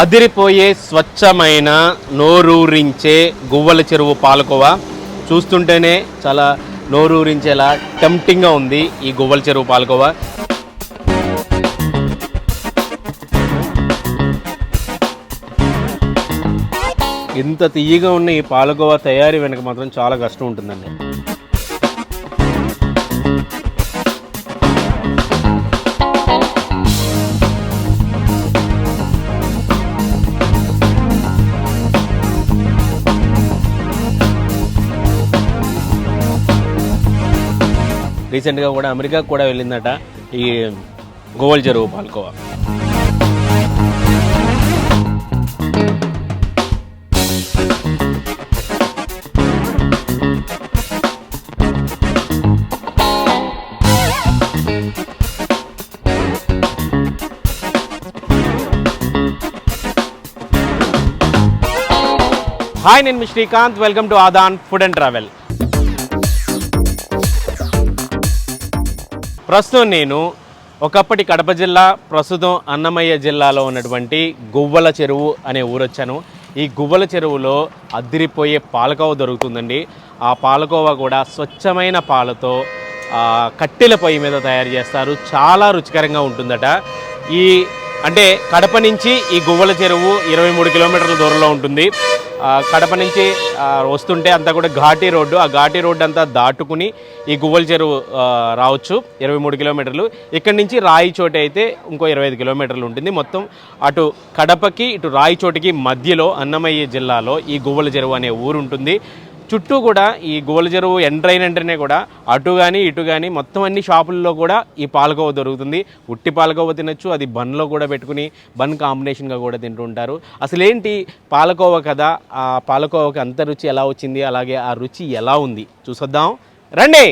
అదిరిపోయే స్వచ్ఛమైన నోరూరించే గువ్వల చెరువు పాలకోవా చూస్తుంటేనే చాలా నోరూరించేలా టెంప్టింగ్గా ఉంది ఈ గువ్వల చెరువు పాలకోవా. ఇంత తీయగా ఉన్న ఈ పాలకోవా తయారీ వెనక మాత్రం చాలా కష్టం ఉంటుందండి. రీసెంట్గా కూడా అమెరికాకు కూడా వెళ్ళిందట ఈ గువ్వల చెరువు పాలకోవా. హాయ్, నేను మీ శ్రీకాంత్. వెల్కమ్ టు ఆదాన్ ఫుడ్ అండ్ ట్రావెల్. ప్రస్తుతం నేను ఒకప్పటి కడప జిల్లా, ప్రస్తుతం అన్నమయ్య జిల్లాలో ఉన్నటువంటి గువ్వల చెరువు అనే ఊరు వచ్చాను. ఈ గువ్వల చెరువులో అద్దిరిపోయే పాలకోవ దొరుకుతుందండి. ఆ పాలకోవ కూడా స్వచ్ఛమైన పాలతో కట్టెల పొయ్యి మీద తయారు చేస్తారు. చాలా రుచికరంగా ఉంటుందట. అంటే కడప నుంచి ఈ గువ్వల చెరువు 23 కిలోమీటర్ల దూరంలో ఉంటుంది. కడప నుంచి వస్తుంటే అంతా కూడా ఘాటీ రోడ్డు. ఆ ఘాటీ రోడ్డు అంతా దాటుకుని ఈ గువ్వల చెరువు రావచ్చు. 23 కిలోమీటర్లు. ఇక్కడి నుంచి రాయిచోటి అయితే ఇంకో 25 కిలోమీటర్లు ఉంటుంది. మొత్తం అటు కడపకి ఇటు రాయిచోటికి మధ్యలో అన్నమయ్య జిల్లాలో ఈ గువ్వల చెరువు అనే ఊరు ఉంటుంది. చుట్టూ కూడా ఈ గువ్వల చెరువు ఎంటర్ అయినంటేనే కూడా అటు కానీ ఇటు కానీ మొత్తం అన్ని షాపుల్లో కూడా ఈ పాలకోవ దొరుకుతుంది. ఉట్టి పాలకోవ తినచ్చు, అది బన్లో కూడా పెట్టుకుని బన్ కాంబినేషన్గా కూడా తింటూ ఉంటారు. అసలేంటి పాలకోవ కదా, ఆ పాలకోవకి అంత రుచి ఎలా వచ్చింది, అలాగే ఆ రుచి ఎలా ఉంది చూసొద్దాం రండి.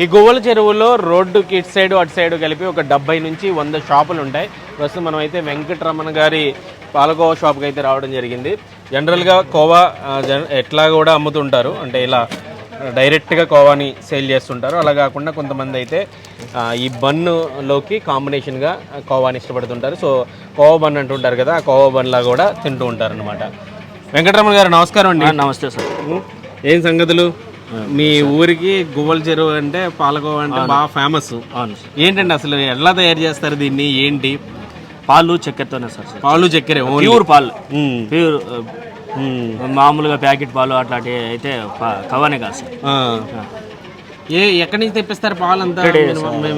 ఈ గువ్వల చెరువులో రోడ్డుకి ఇటు సైడు అటు సైడు కలిపి ఒక 70 నుంచి 100 షాపులు ఉంటాయి. ప్రస్తుతం మనం అయితే వెంకటరమణ గారి పాలకోవా షాప్కి అయితే రావడం జరిగింది. జనరల్గా కోవా ఎట్లా కూడా అమ్ముతుంటారు, అంటే ఇలా డైరెక్ట్గా కోవాని సేల్ చేస్తుంటారు. అలా కాకుండా కొంతమంది అయితే ఈ బన్నులోకి కాంబినేషన్గా కోవాని ఇష్టపడుతుంటారు. సో కోవా బన్ అంటుంటారు కదా, ఆ కోవా బన్లా కూడా తింటూ ఉంటారు అనమాట. వెంకటరమణ గారు నమస్కారం అండి. నమస్తే సార్. ఏం సంగతులు? మీ ఊరికి గువ్వల చెరువు అంటే పాలకోవా అంటే బాగా ఫేమస్. ఏంటండి అసలు ఎలా తయారు చేస్తారు దీన్ని, ఏంటి? పాలు చక్కెరతోనే సార్. పాలు చక్కెర, ప్యూర్ పాలు, ప్యూర్ మామూలుగా ప్యాకెట్ పాలు అట్లాంటివి అయితే కవానే కాదు సార్. ఎక్కడి నుంచి తెప్పిస్తారు పాలు అంతా?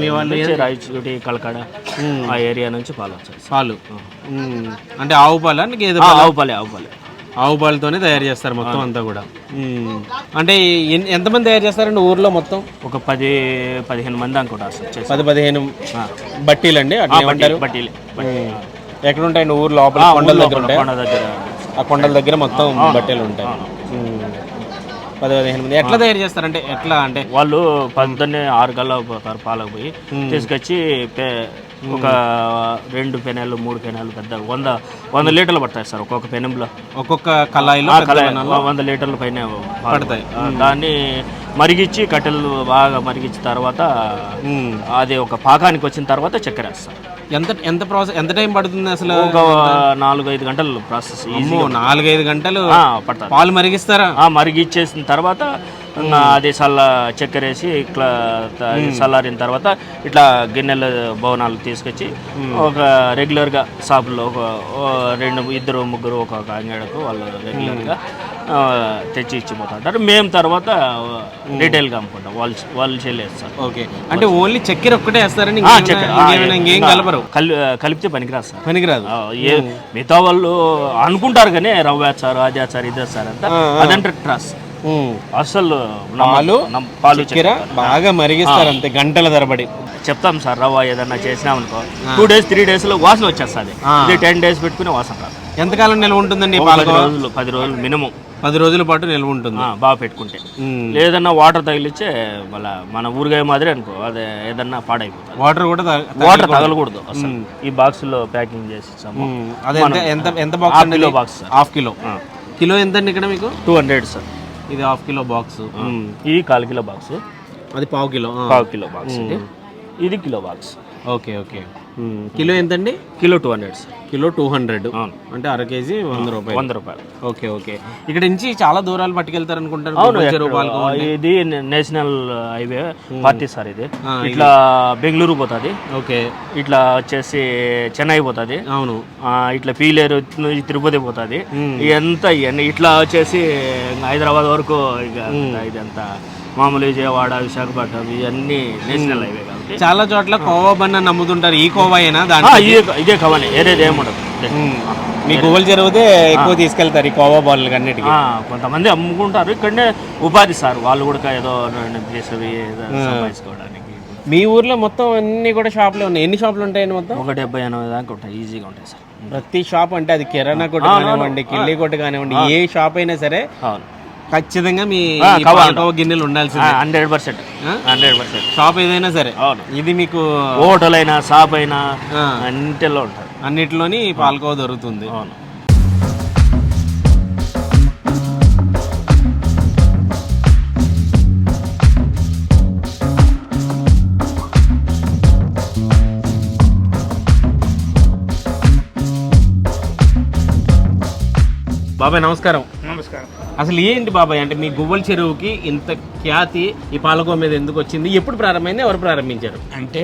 మీ వాళ్ళు రాయచోటి, కలకాడ ఆ ఏరియా నుంచి పాలు వచ్చాయి. పాలు అంటే ఆవు పాలా? ఆవు పాలే. ఆవు పాలతోనే తయారు చేస్తారు మొత్తం అంతా కూడా. అంటే ఎంతమంది తయారు చేస్తారండి ఊర్లో మొత్తం? ఒక 10-15 మంది అనుకుంటా సార్. 10-15 బట్టీలు అండి బట్టీలు. ఎక్కడ ఉంటాయండి ఊరు లోపల? కొండల దగ్గర ఉంటాయి. ఆ కొండల దగ్గర మొత్తం బట్టీలు ఉంటాయి. 10-15 మంది. ఎట్లా తయారు చేస్తారంటే ఎట్లా అంటే వాళ్ళు పొద్దున్నే 6 గంటల పాలకు పోయి తీసుకొచ్చి ఒక 2 పెనాలు 3 పెనాలు పెద్ద 100 లీటర్లు పడతాయి సార్. ఒక్కొక్క పెనంలో, ఒక్కొక్క కళాయిలో 100 లీటర్ల పైన పడతాయి. దాన్ని మరిగించి కట్టెలు బాగా మరిగించిన తర్వాత అది ఒక పాకానికి వచ్చిన తర్వాత చక్కెర వేస్తాం. ఎంత టైం పడుతుంది అసలు? ఒక 4-5 గంటలు ప్రాసెస్. 4-5 గంటలు పడతాయి. పాలు మరిగిస్తారా? మరిగిచ్చేసిన తర్వాత అది చక్కెర వేసి ఇట్లా చల్లారిన తర్వాత ఇట్లా గిన్నెల భవనాలు తీసుకొచ్చి ఒక రెగ్యులర్గా షాపుల్లో ఒక 2-3 ఒక అంగడకు వాళ్ళు రెగ్యులర్గా తెచ్చి ఇచ్చిపోతుంటారు. మేము తర్వాత రిటైల్గా అమ్ముకుంటాం. వాళ్ళు చెల్లేస్తారు. ఓకే, అంటే ఓన్లీ చక్కెర ఒక్కటే వేస్తారని? ఇంకేం కలపరు? కలిపితే పనికిరాదు సార్. పనికిరాదు. మిగతా వాళ్ళు అనుకుంటారు కానీ రవ్వ వేస్తారు, అది వేస్తారు, ఇది వేస్తారు అంతా. అదంటే ట్రస్ అసలు పాలు చక్కెర బాగా మరిగిస్తారు అంతే గంటల తరబడి. చెప్తాం సార్, రవ్వ ఏదన్నా చేసినామనుకో 2 days 3 days లో వాసన వచ్చేస్తుంది. ఇది 10 days పెట్టుకుని వాసన రాదు. ఎంతకాలం నిల్వ ఉంటుందండి? 10 రోజులు మినిమం. 10 రోజుల పాటు నిల్వ ఉంటుంది బాగా పెట్టుకుంటే. లేదన్నా వాటర్ తగిలిచ్చే మళ్ళీ మన ఊరగాయ మాదిరి అనుకో, అదే ఏదన్నా పాడైపోతుంది. వాటర్ తగలకూడదు అసలు. ఈ బాక్స్ లో ప్యాకింగ్ చేసి ఇచ్చాము. ఎంత box? Box half kilo. Kilo ఎంత అండి ఇక్కడ మీకు? 200 సార్. ఇది హాఫ్ కిలో బాక్స్. ఇది 1/4 కిలో బాక్స్. అది పావు కిలో బాక్స్. ఇది kilo box. Okay okay. Kilo ఎంతండి? Kilo 200 sir. కిలో 200 అంటే అర కేజీ 100 రూపాయలు. Okay okay. ఇక్కడ నుంచి చాలా దూరాలు పట్టుకెళ్తారు అనుకుంటారు. ఇది నేషనల్ హైవే 40 సార్. ఇది ఇట్లా బెంగళూరు పోతుంది. ఓకే. ఇట్లా వచ్చేసి చెన్నై పోతుంది. అవును. ఇట్లా పీలేరు తిరుపతి పోతుంది. ఇదంతా ఇట్లా వచ్చేసి హైదరాబాద్ వరకు ఇదంతా మామూలు విజయవాడ, విశాఖపట్నం ఇవన్నీ నేషనల్ హైవే కాబట్టి చాలా చోట్ల కోవా బన్న నమ్ముతుంటారు. ఈ కోవా అయినా ఇదే కవానే, ఏదేది ఏముండదు. మీ గువ్వల చెరువుదే ఎక్కువ తీసుకెళ్తారు ఈ కోవా బాల్ అన్నిటికీ. కొంతమంది అమ్ముకుంటారు. ఇక్కడనే ఉపాధి సార్, వాళ్ళు కూడా ఏదో సంపాదించుకోవడానికి. మీ ఊర్లో మొత్తం అన్ని కూడా షాపులు ఉన్నాయి. ఎన్ని షాపులు ఉంటాయండి మొత్తం? 70-80 దాకా ఉంటాయి. ఈజీగా ఉంటాయి సార్. ప్రతి షాప్ అంటే అది కిరాణా కొట్టు కానివ్వండి, కిల్లి కొట్టు కానివ్వండి, ఏ షాప్ అయినా సరే ఖచ్చితంగా మీ గిన్నెలు ఉండాల్సిందే. 100%. షాప్ ఏదైనా సరే. ఇది మీకు హోటల్ అయినా షాప్ అయినా అన్నిటిలో ఉంటుంది. అన్నిటిలోని పాలకోవ దొరుకుతుంది. అవును. బాబాయ్ నమస్కారం. నమస్కారం. అసలు ఏంటి బాబాయ్ అంటే మీ గువ్వల చెరువుకి ఇంత ఖ్యాతి ఈ పాలకోవ మీద ఎందుకు వచ్చింది? ఎప్పుడు ప్రారంభమైంది? ఎవరు ప్రారంభించారు? అంటే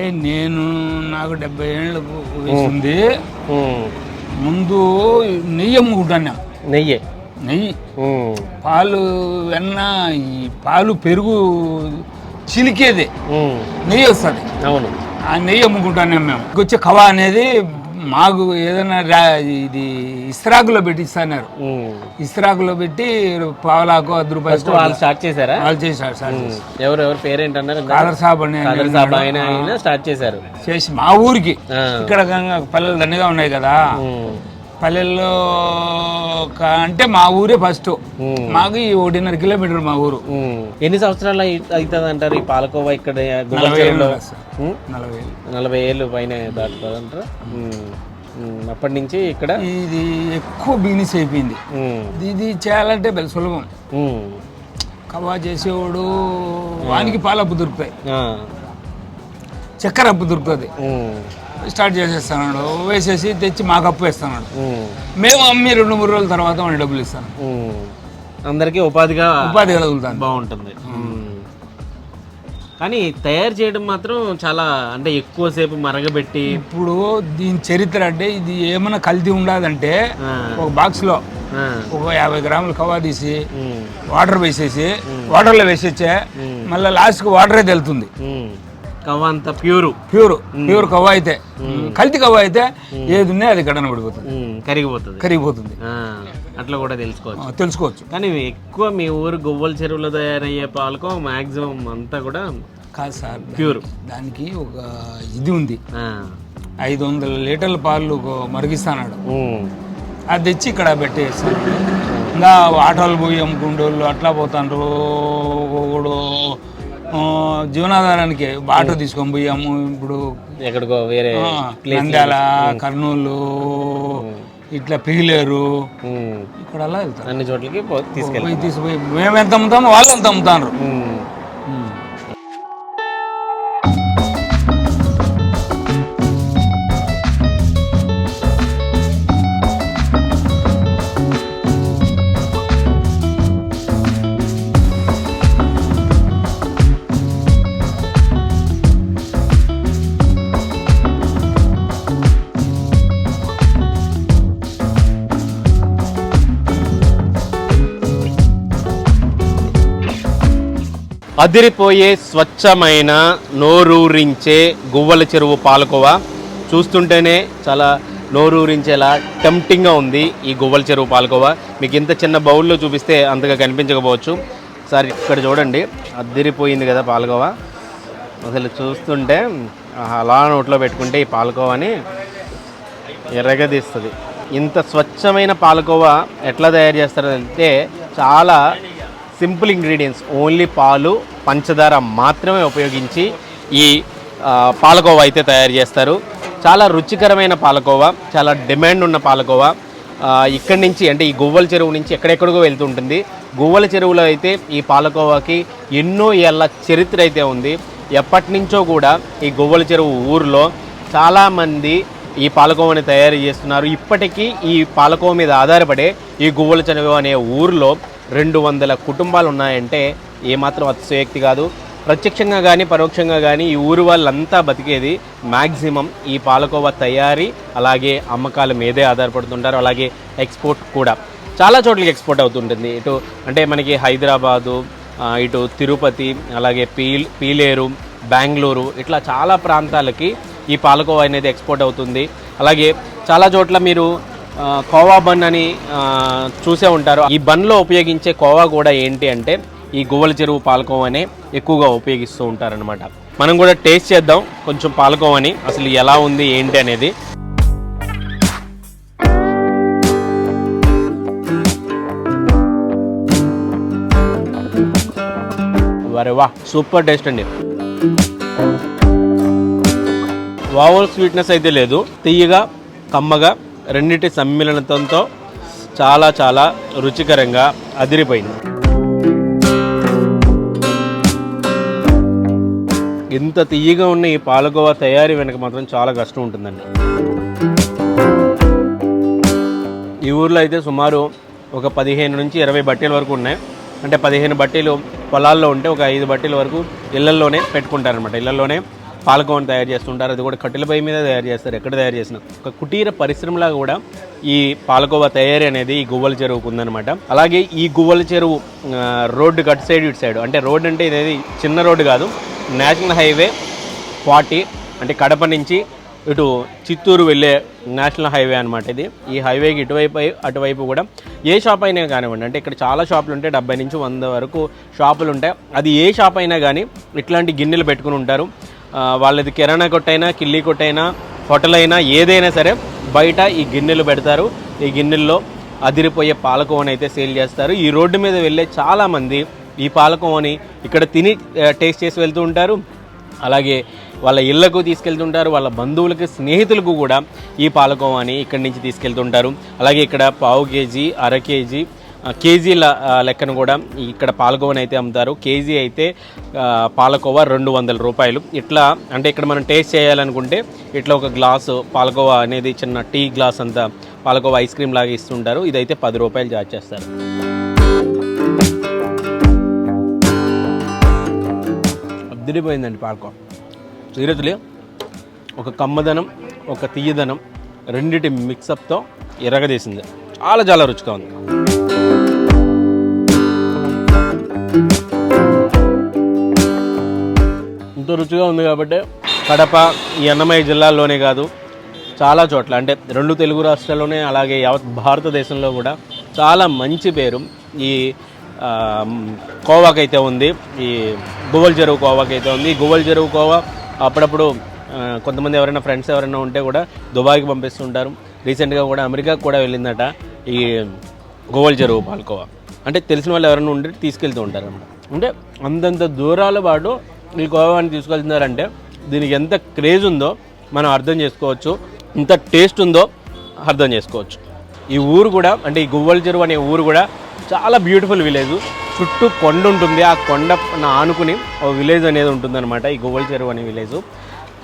నాకు 70 ఏళ్ళు వయసుంది. ముందు నెయ్యి అమ్ముకుంటాను. నెయ్యి పాలు వెన్న, ఈ పాలు పెరుగు చిలికేది నెయ్యి వస్తుంది. అవును. ఆ నెయ్యి అమ్ముకుంటాను మేము. వచ్చే కవా అనేది మాకు ఏదైనా ఇది ఇస్త్రాకులో పెట్టి ఇస్తున్నారు. ఇస్త్రాకులో పెట్టి పావులాకు 10 రూపాయలు వాళ్ళు స్టార్ట్ చేశారా? వాళ్ళు చేశారు. ఎవరెవరు పేరేంటన్నారు? కాదర్ సాబ్ అని స్టార్ట్ చేశారు. చేసి మా ఊరికి ఇక్కడ పల్లెలు దండిగా ఉన్నాయి కదా, పల్లెల్లో అంటే మా ఊరే ఫస్ట్. మాకు 1.5 కిలోమీటర్ మా ఊరు. ఎన్ని సంవత్సరాలు అవుతుంది అంటారు ఈ పాలకోవా ఇక్కడ? 40 ఏళ్ళు పైన దాటుతుంది అంటారు. అప్పటి నుంచి ఇక్కడ ఇది ఎక్కువ బిజినెస్ అయిపోయింది. ఇది చేయాలంటే పెద్ద సులభం. కవా చేసేవాడు వానికి పాలప్పు దొరుకుతాయి, చక్కెర అప్పు దొరుకుతుంది. స్టార్ట్ చేసేస్తున్నాడు, వేసేసి తెచ్చి మాకు అప్పు వేస్తున్నాడు. మేము అమ్మి 2-3 రోజుల తర్వాత వాడిని డబ్బులు ఇస్తాను. అందరికీ ఉపాధి కలుగుతుంది. బాగుంటుంది. కానీ తయారు చేయడం మాత్రం చాలా అంటే ఎక్కువసేపు మరగబెట్టి. ఇప్పుడు దీని చరిత్ర అంటే ఇది ఏమైనా కల్తీ ఉండదంటే ఒక బాక్స్ లో ఒక 50 గ్రాములు కవా తీసి వాటర్ వేసేసి వాటర్లో వేసేచ్చే మళ్ళీ లాస్ట్కి వాటరే తెలుతుంది. కవ్వ అంతా ప్యూర్ కవ్వ అయితే. కల్తీ కవ్వ అయితే ఏది ఉన్నాయి అది గడన పడిపోతుంది, కరిగిపోతుంది. అట్లా కూడా తెలుసుకోవచ్చు. కానీ ఎక్కువ మీ ఊరు గువ్వల చెరువులో తయారయ్యే పాలకో మాక్సిమం అంతా కూడా కాదు సార్, ప్యూర్. దానికి ఒక ఇది ఉంది. 500 లీటర్ల పాలు మరిగిస్తాడు. అది తెచ్చి ఇక్కడ పెట్టేస్తాను. ఇంకా ఆటోలు పోయి అమ్ముకుంటోళ్ళు అట్లా పోతాండ్రు. జీవనాధారానికి ఆటో తీసుకొని పోయాము. ఇప్పుడు ఎక్కడికో వేరే నంద్యాల, కర్నూలు, ఇట్లా పీలేరు ఇక్కడ అలా వెళ్తాం. అన్ని చోట్లకి తీసుకుపోయి మేము ఎంత అమ్ముతామో వాళ్ళు అంత అమ్ముతారు. అదిరిపోయే స్వచ్ఛమైన నోరూరించే గువ్వల చెరువు పాలకోవా చూస్తుంటేనే చాలా నోరూరించేలా టెంప్టింగ్గా ఉంది ఈ గువ్వల చెరువు పాలకోవా. మీకు ఇంత చిన్న బౌల్లో చూపిస్తే అంతగా కనిపించకపోవచ్చు, ఒకసారి ఇక్కడ చూడండి, అద్దిరిపోయింది కదా పాలకోవా. అసలు చూస్తుంటే అలా నోట్లో పెట్టుకుంటే ఈ పాలకోవాని ఎర్రగదీస్తుంది. ఇంత స్వచ్ఛమైన పాలకోవా ఎట్లా తయారు చేస్తారో అంటే చాలా సింపుల్ ఇంగ్రీడియంట్స్, ఓన్లీ పాలు పంచదార మాత్రమే ఉపయోగించి ఈ పాలకోవా అయితే తయారు చేస్తారు. చాలా రుచికరమైన పాలకోవా, చాలా డిమాండ్ ఉన్న పాలకోవా. ఇక్కడి నుంచి అంటే ఈ గువ్వల చెరువు నుంచి ఎక్కడెక్కడికో వెళ్తుంటుంది. గువ్వల చెరువులో అయితే ఈ పాలకోవాకి ఎన్నో ఏళ్ళ చరిత్ర అయితే ఉంది. ఎప్పటి నుంచో కూడా ఈ గువ్వల చెరువు ఊరిలో చాలామంది ఈ పాలకోవని తయారు చేస్తున్నారు. ఇప్పటికీ ఈ పాలకోవ మీద ఆధారపడే ఈ గువ్వల చెరువు అనే ఊరిలో 200 కుటుంబాలు ఉన్నాయంటే ఏమాత్రం అతిశయోక్తి కాదు. ప్రత్యక్షంగా కానీ పరోక్షంగా కానీ ఈ ఊరు వాళ్ళంతా బతికేది మ్యాక్సిమం ఈ పాలకోవా తయారీ అలాగే అమ్మకాల మీదే ఆధారపడుతుంటారు. అలాగే ఎక్స్పోర్ట్ కూడా చాలా చోట్లకి ఎక్స్పోర్ట్ అవుతుంటుంది. ఇటు అంటే మనకి హైదరాబాదు, ఇటు తిరుపతి, అలాగే పీలేరు, బెంగళూరు, ఇట్లా చాలా ప్రాంతాలకి ఈ పాలకోవా అనేది ఎక్స్పోర్ట్ అవుతుంది. అలాగే చాలా చోట్ల మీరు కోవా బన్ అని చూసే ఉంటారు. ఈ బన్లో ఉపయోగించే కోవా కూడా ఏంటి అంటే ఈ గువ్వల చెరువు పాలకోవానే ఎక్కువగా ఉపయోగిస్తూ ఉంటారనమాట. మనం కూడా టేస్ట్ చేద్దాం కొంచెం పాలకోవాని, అసలు ఎలా ఉంది ఏంటి అనేది. వరే వా, సూపర్ టేస్ట్ అండి. ఓవర్ స్వీట్నెస్ అయితే లేదు, తీయగా కమ్మగా రెండింటి సమ్మిళనంతో చాలా చాలా రుచికరంగా అదిరిపోయింది. ఇంత తీయగా ఉన్న ఈ పాలకోవా తయారీ వెనక మాత్రం చాలా కష్టం ఉంటుందండి. ఈ ఊర్లో అయితే సుమారు ఒక 15 నుంచి 20 బట్టీల వరకు ఉన్నాయి. అంటే 15 బట్టీలు పొలాల్లో ఉంటే ఒక 5 బట్టీల వరకు ఇళ్లల్లోనే పెట్టుకుంటారనమాట. ఇళ్లలోనే పాలకోవాని తయారు చేస్తుంటారు. అది కూడా కట్టెల పొయ్యి మీద తయారు చేస్తారు. ఎక్కడ తయారు చేసిన ఒక కుటీర పరిశ్రమలా కూడా ఈ పాలకోవా తయారీ అనేది ఈ గువ్వల చెరువుకు ఉందన్నమాట. అలాగే ఈ గువ్వల చెరువు రోడ్డు అటు సైడ్ ఇటు సైడ్, అంటే రోడ్డు అంటే ఇది చిన్న రోడ్డు కాదు, నేషనల్ హైవే 40, అంటే కడప నుంచి ఇటు చిత్తూరు వెళ్ళే నేషనల్ హైవే అనమాట ఇది. ఈ హైవేకి ఇటువైపు అటువైపు కూడా ఏ షాప్ అయినా కానివ్వండి, అంటే ఇక్కడ చాలా షాపులు ఉంటాయి, 70 నుంచి 100 వరకు షాపులు ఉంటాయి. అది ఏ షాప్ అయినా కానీ ఇట్లాంటి గిన్నెలు పెట్టుకుని ఉంటారు. వాళ్ళది కిరాణా కొట్టైనా, కిల్లీ కొట్టైనా, హోటల్ అయినా, ఏదైనా సరే బయట ఈ గిన్నెలు పెడతారు. ఈ గిన్నెల్లో అదిరిపోయే పాలకోవని అయితే సేల్ చేస్తారు. ఈ రోడ్డు మీద వెళ్ళే చాలామంది ఈ పాలకోవని ఇక్కడ తిని టేస్ట్ చేసి వెళ్తూ ఉంటారు. అలాగే వాళ్ళ ఇళ్లకు తీసుకెళ్తుంటారు, వాళ్ళ బంధువులకి, స్నేహితులకు కూడా ఈ పాలకోవాని ఇక్కడి నుంచి తీసుకెళ్తుంటారు. అలాగే ఇక్కడ పావు కేజీ, అర కేజీ, కేజీల లెక్కను కూడా ఇక్కడ పాలకోవని అయితే అమ్ముతారు. కేజీ అయితే పాలకోవా 200 రూపాయలు. ఇట్లా అంటే ఇక్కడ మనం టేస్ట్ చేయాలనుకుంటే ఇట్లా ఒక గ్లాసు పాలకోవా అనేది, చిన్న టీ గ్లాస్ అంతా పాలకోవా ఐస్ క్రీమ్ లాగా ఇస్తుంటారు. ఇదైతే 10 రూపాయలు చార్జ్ చేస్తారు. అదిరిపోయిందండి పాలకోవా. సీరియస్లీ ఒక కమ్మదనం, ఒక తీయదనం రెండిటి మిక్సప్తో ఎరగదీసింది. చాలా చాలా రుచిగా ఉంది. ఇంత రుచిగా ఉంది కాబట్టి కడప, ఈ అన్నమయ్య జిల్లాల్లోనే కాదు చాలా చోట్ల, అంటే 2 తెలుగు రాష్ట్రాల్లోనే, అలాగే యావత్ భారతదేశంలో కూడా చాలా మంచి పేరు ఈ కోవాకైతే ఉంది. ఈ గువ్వల చెరువు కోవాకైతే ఉంది. ఈ గువ్వల చెరువు కోవా అప్పుడప్పుడు కొంతమంది ఎవరైనా ఫ్రెండ్స్ ఎవరైనా ఉంటే కూడా దుబాయ్కి పంపిస్తుంటారు. రీసెంట్గా కూడా అమెరికాకు కూడా వెళ్ళిందట ఈ గువ్వల చెరువు పాలకోవా. అంటే తెలిసిన వాళ్ళు ఎవరైనా ఉండి తీసుకెళ్తూ ఉంటారు అన్నమాట. అంటే అంతంత దూరాల పాటు ఈ కోవాని తీసుకెళ్తున్నారంటే దీనికి ఎంత క్రేజ్ ఉందో మనం అర్థం చేసుకోవచ్చు, ఎంత టేస్ట్ ఉందో అర్థం చేసుకోవచ్చు. ఈ ఊరు కూడా, అంటే ఈ గువ్వల చెరువు అనే ఊరు కూడా చాలా బ్యూటిఫుల్ విలేజ్. చుట్టూ కొండ ఉంటుంది, ఆ కొండ ఆనుకుని ఒక విలేజ్ అనేది ఉంటుందన్నమాట ఈ గువ్వల చెరువు అనే విలేజ్.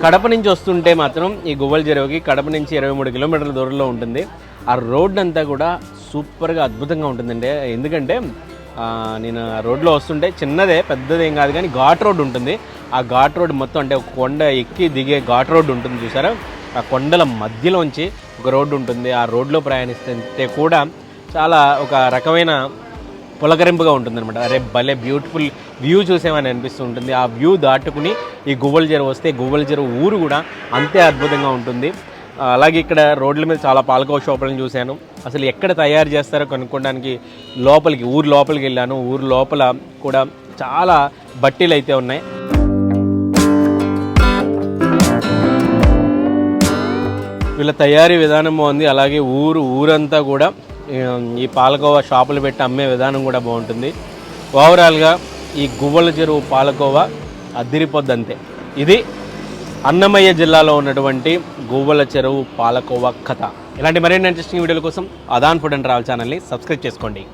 కడప నుంచి వస్తుంటే మాత్రం ఈ గువ్వల చెరువుకి కడప నుంచి 23 కిలోమీటర్ల దూరంలో ఉంటుంది. ఆ రోడ్ అంతా కూడా సూపర్గా అద్భుతంగా ఉంటుందండి. ఎందుకంటే నేను రోడ్లో వస్తుంటే చిన్నదే, పెద్దదేం కాదు కానీ ఘాట్ రోడ్ ఉంటుంది. ఆ ఘాట్ రోడ్ మొత్తం, అంటే ఒక కొండ ఎక్కి దిగే ఘాట్ రోడ్ ఉంటుంది చూసారా, ఆ కొండల మధ్యలోంచి ఒక రోడ్డు ఉంటుంది. ఆ రోడ్లో ప్రయాణిస్తుంటే కూడా చాలా ఒక రకమైన పులకరింపుగా ఉంటుందన్నమాట. అరే భలే బ్యూటిఫుల్ వ్యూ చూసేమని అనిపిస్తూ ఉంటుంది. ఆ వ్యూ దాటుకుని ఈ గువ్వల చెరువు వస్తే గువ్వల చెరువు ఊరు కూడా అంతే అద్భుతంగా ఉంటుంది. అలాగే ఇక్కడ రోడ్ల మీద చాలా పాలకోవ షాపులను చూశాను. అసలు ఎక్కడ తయారు చేస్తారో కనుక్కోవడానికి ఊరు లోపలికి వెళ్ళాను. ఊరు లోపల కూడా చాలా బట్టీలు అయితే ఉన్నాయి. వీళ్ళ తయారీ విధానం బాగుంది. అలాగే ఊరంతా కూడా ఈ పాలకోవా షాపులు పెట్టి అమ్మే విధానం కూడా బాగుంటుంది. ఓవరాల్గా ఈ గువ్వల చెరువు పాలకోవా అద్దిరిపోద్దంతే. ఇది అన్నమయ్య జిల్లాలో ఉన్నటువంటి గువ్వల చెరువు పాలకోవా కథ. ఇలాంటి మరిన్ని ఇంట్రెస్టింగ్ వీడియోల కోసం ఆదాన్ ఫుడ్ అండ్ ట్రావెల్ ఛానల్ని సబ్స్క్రైబ్ చేసుకోండి.